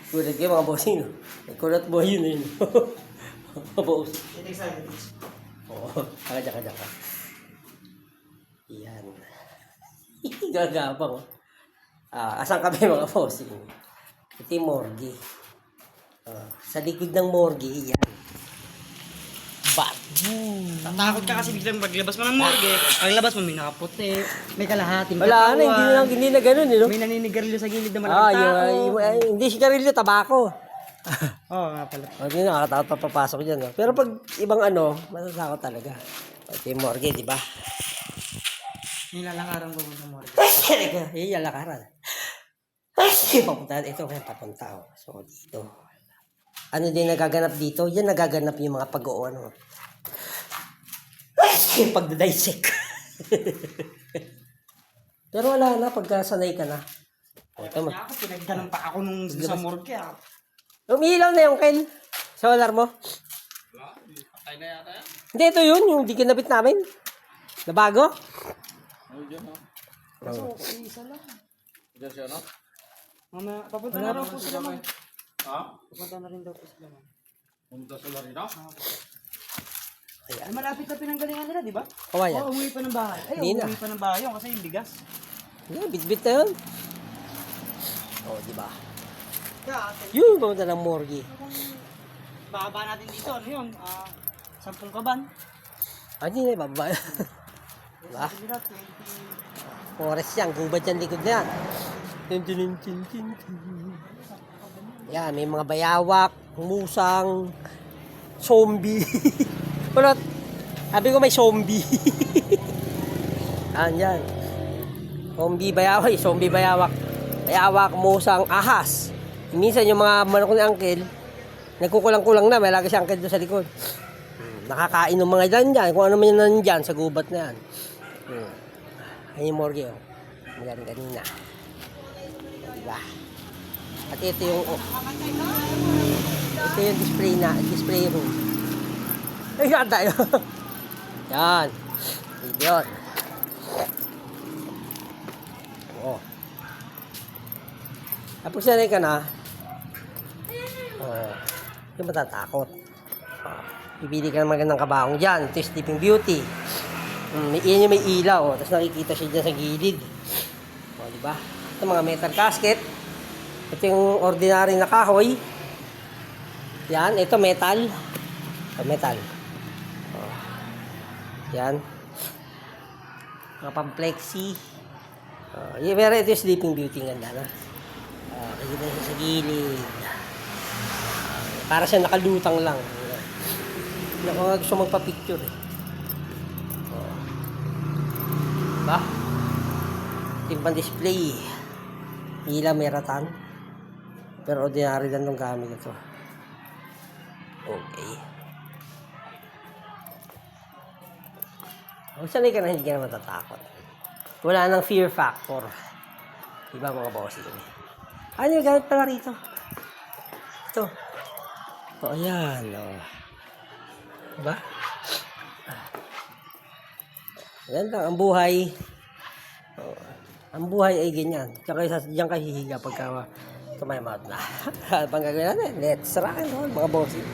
Kulat kayo mga bossing. Kulat mo yun eh. Mga boss. Oo. Kaka. Yan. Gagabang. Asan kami mga bossing? Ito yung morgue. Sa likod ng morgue, yan. Tatakot ka kasi biglang maglabas mo ng morgue. Paglabas mo, may nakaputi, may kalahating Wala na, hindi na ganun, eh, no? May naninigarilyo sa gilid ng malaking tao. Hindi sigarilyo, tabako. Oo nga pala. Hindi nakakatakot pa papasok dyan, no? Pero pag ibang matatakot talaga. Ito yung morgue, di ba? Nilalangaran ko sa morgue. Yung lakaran. Papunta, ito kaya papunta, oh. So, dito. Ano din nagaganap dito? Yan nagaganap yung mga yung pagdadisect. Pero wala na, pagkasanay ka na. Ako, pinagdanan pa ako nung sa morgue. Umiilaw na yung Ken. Solar mo? Patay na yata yan. Hindi, ito yun. Yung di kinabit namin. Na bago? Ano dyan, no? Kaso, isa lang. Dyan siya, no? Mamaya, papunta na raw po sila man. Ha? Papunta na rin daw po sila man. Pumunta sa Larina? Ay, malapit na pinanggalingan nila, di ba? Kawayan. Oo, umuwi pa ng bahay. Ay, Hindi na. umuwi pa ng bahay yun kasi yung bigas. Yeah, bit-bit na yun. Di ba? Kaya, Yun, pumunta ng morgue. baba natin dito, ano yun? 10 kaban. Hindi na, bababa. Diba? Sabi nila, 20. Forest yan, gubat yan likod na yan. Yan, may mga bayawak, musang, zombie. Kulot, sabi ko may zombie. Yan. Zombie bayawak. Bayawak, musang, ahas. Minsan yung mga manok ni Uncle, nagkukulang-kulang na, may lagi si Uncle doon sa likod. Nakakain ng mga dyan, kung ano man yan nandyan, sa gubat na yan. Ayun yung morgue, oh. Magaling kanina. Diba? At ito yung display room. Ay, yan tayo. Yan. Yun. Oh. Kapag sanay ka na, hindi matatakot. Bibili ka ng magandang kabaong dyan. Ito yung Sleeping Beauty. Yan yung may ilaw. Tapos nakikita siya dyan sa gilid. Diba? Ito mga metal casket. Ito yung ordinary na kahoy. Yan. Ito metal. Metal. Yan. Mga pamplexi. Pero ito yung Sleeping Beauty. Ganda na. Nakikita siya sa gilid. Para siya nakalutang lang. Hindi ako gusto magpa-picture eh. Diba? Timpang display. Hila may ratan. Pero ordinary lang itong gamit ito. Okay. Kung sanay ka na, hindi ka na matatakot. Wala nang fear factor. Diba mga bossing? Ano yung gamit pala rito? Ito. Ayan. Diba? Yan lang, ang buhay. Ang buhay ay ganyan. Tsaka diyan ka hihiga pagka tumayamad na. Pang gagawin natin, let's rock and roll, mga bossing.